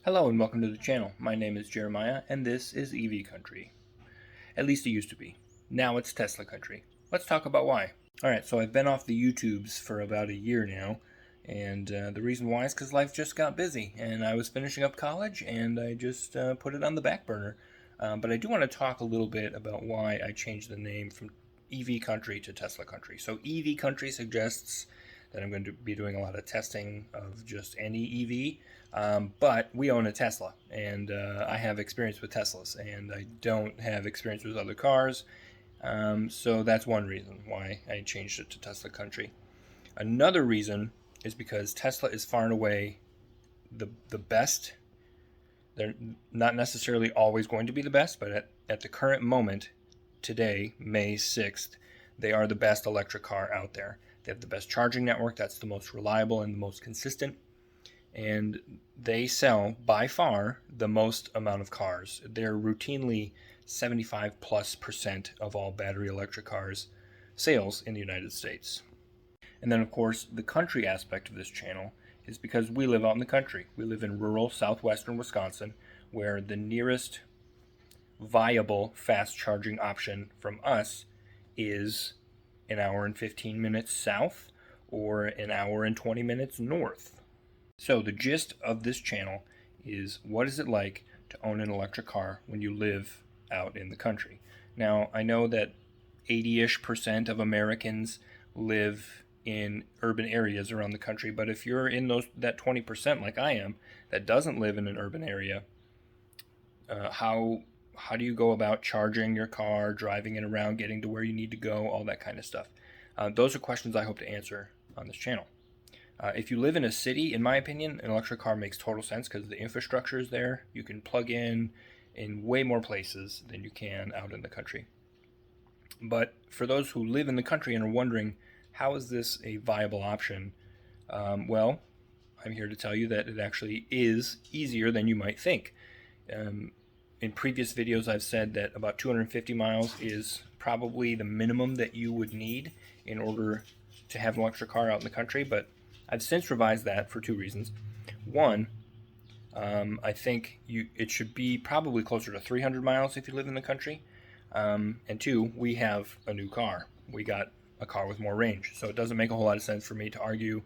Hello and welcome to the channel. My name is Jeremiah and this is EV Country. At least it used to be. Now it's Tesla Country. Let's talk about why. Alright, so I've been off the YouTubes for about a year now, and the reason why is because life just got busy and I was finishing up college and I just put it on the back burner. But I do want to talk a little bit about why I changed the name from EV Country to Tesla Country. So EV Country suggests that I'm going to be doing a lot of testing of just any EV, but we own a Tesla, and I have experience with Teslas, and I don't have experience with other cars, so that's one reason why I changed it to Tesla Country. Another reason is because Tesla is far and away the best. They're not necessarily always going to be the best, but at the current moment, today, May 6th, they are the best electric car out there. They have the best charging network, that's the most reliable and the most consistent, and they sell by far the most amount of cars. They're routinely 75+% of all battery electric cars sales in the United States. And then, of course, the country aspect of this channel is because we live out in the country. We live in rural southwestern Wisconsin, where the nearest viable fast charging option from us is an hour and 15 minutes south or an hour and 20 minutes north. So the gist of this channel is, what is it like to own an electric car when you live out in the country? Now, I know that 80-ish% of Americans live in urban areas around the country, but if you're in that 20% like I am that doesn't live in an urban area, how do you go about charging your car, driving it around, getting to where you need to go, all that kind of stuff? Those are questions I hope to answer on this channel. If you live in a city, in my opinion, an electric car makes total sense because the infrastructure is there. You can plug in way more places than you can out in the country. But for those who live in the country and are wondering, how is this a viable option? Well, I'm here to tell you that it actually is easier than you might think. In previous videos, I've said that about 250 miles is probably the minimum that you would need in order to have an electric car out in the country, but I've since revised that for two reasons. One, I think it should be probably closer to 300 miles if you live in the country. And two, we have a new car. We got a car with more range, so it doesn't make a whole lot of sense for me to argue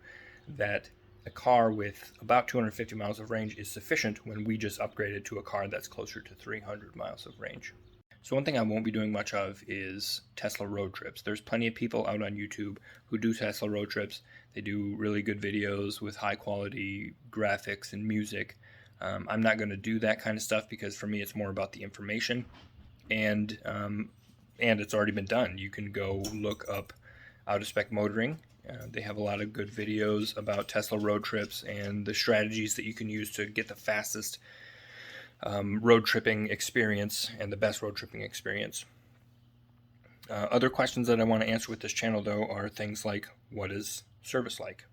that a car with about 250 miles of range is sufficient when we just upgraded to a car that's closer to 300 miles of range. So one thing I won't be doing much of is Tesla road trips. There's plenty of people out on YouTube who do Tesla road trips. They do really good videos with high quality graphics and music. I'm not going to do that kind of stuff because for me it's more about the information, and it's already been done. You can go look up Out of Spec Motoring. They have a lot of good videos about Tesla road trips and the strategies that you can use to get the fastest road tripping experience and the best road tripping experience. Other questions that I want to answer with this channel, though, are things like, what is service like?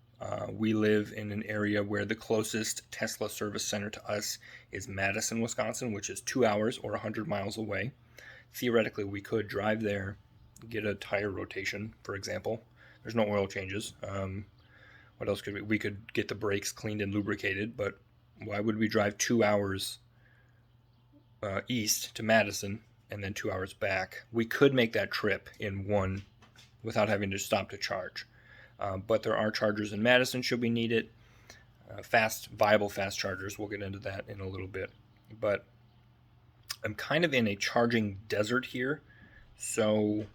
We live in an area where the closest Tesla service center to us is Madison, Wisconsin, which is 2 hours or 100 miles away. Theoretically, we could drive there, get a tire rotation, for example. There's no oil changes. What else could we could get the brakes cleaned and lubricated, but why would we drive 2 hours east to Madison and then 2 hours back? We could make that trip in one without having to stop to charge. But there are chargers in Madison should we need it. Viable fast chargers. We'll get into that in a little bit. But I'm kind of in a charging desert here, so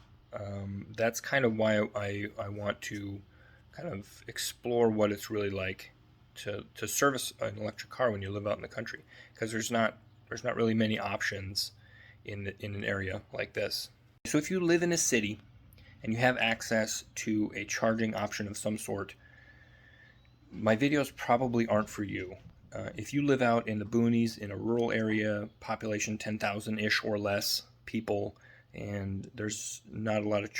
that's kind of why I want to kind of explore what it's really like to service an electric car when you live out in the country, because there's not really many options in an area like this. So if you live in a city and you have access to a charging option of some sort, my videos probably aren't for you. If you live out in the boonies in a rural area, population 10,000-ish or less people, and there's not a lot of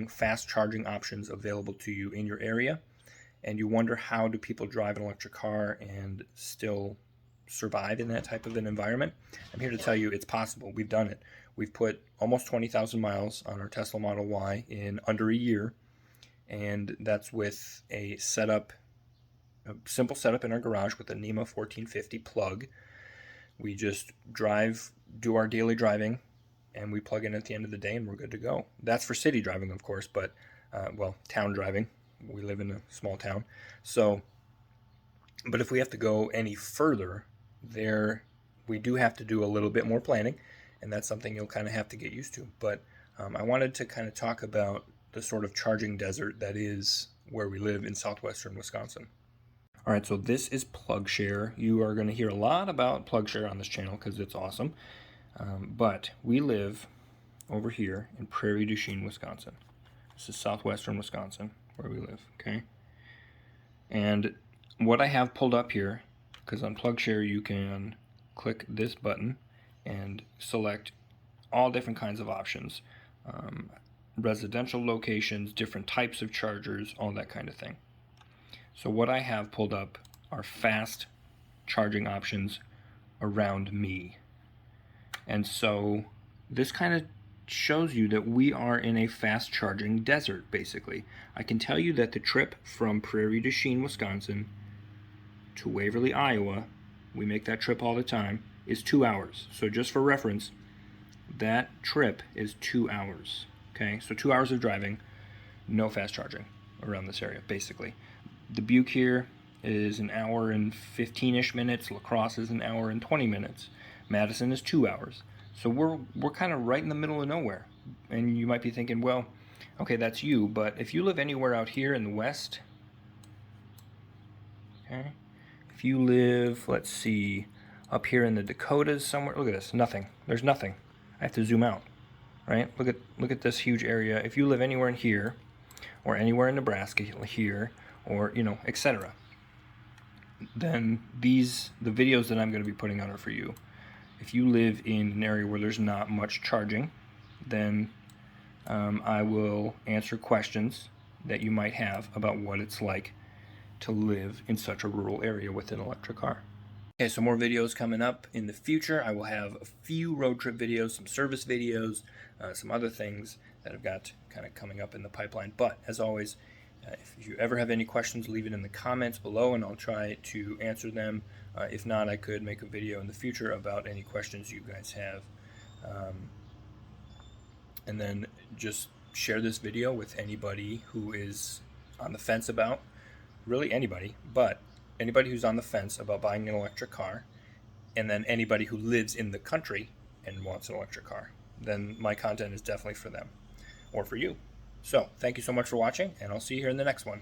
fast charging options available to you in your area, and you wonder how do people drive an electric car and still survive in that type of an environment, I'm here to tell you it's possible. We've done it. We've put almost 20,000 miles on our Tesla Model Y in under a year, and that's with a simple setup in our garage with a NEMA 1450 plug. We just drive, do our daily driving, and we plug in at the end of the day and we're good to go. That's for city driving, of course, but, well, town driving. We live in a small town. So, but if we have to go any further, we do have to do a little bit more planning, and that's something you'll kind of have to get used to. But I wanted to kind of talk about the sort of charging desert that is where we live in southwestern Wisconsin. All right, so this is PlugShare. You are going to hear a lot about PlugShare on this channel because it's awesome. But we live over here in Prairie du Chien, Wisconsin. This is southwestern Wisconsin where we live, okay? And what I have pulled up here, because on PlugShare you can click this button and select all different kinds of options. Residential locations, different types of chargers, all that kind of thing. So what I have pulled up are fast charging options around me. And so this kind of shows you that we are in a fast charging desert, basically. I can tell you that the trip from Prairie du Chien, Wisconsin to Waverly, Iowa, we make that trip all the time, is 2 hours. So just for reference, that trip is 2 hours. Okay, so 2 hours of driving, no fast charging around this area, basically. Dubuque here is an hour and 15-ish minutes. La Crosse is an hour and 20 minutes. Madison is 2 hours. So we're kind of right in the middle of nowhere. And you might be thinking, well, okay, that's you, but if you live anywhere out here in the west, okay, if you live, let's see, up here in the Dakotas somewhere, look at this, nothing. There's nothing. I have to zoom out. Right? Look at this huge area. If you live anywhere in here, or anywhere in Nebraska here, or etc., then the videos that I'm going to be putting out are for you. If you live in an area where there's not much charging, then I will answer questions that you might have about what it's like to live in such a rural area with an electric car. Okay, so more videos coming up in the future. I will have a few road trip videos, some service videos, some other things that I've got kind of coming up in the pipeline. But as always, if you ever have any questions, leave it in the comments below and I'll try to answer them. If not, I could make a video in the future about any questions you guys have. And then just share this video with anybody who is on the fence about, really anybody, but anybody who's on the fence about buying an electric car, and then anybody who lives in the country and wants an electric car, then my content is definitely for them or for you. So thank you so much for watching, and I'll see you here in the next one.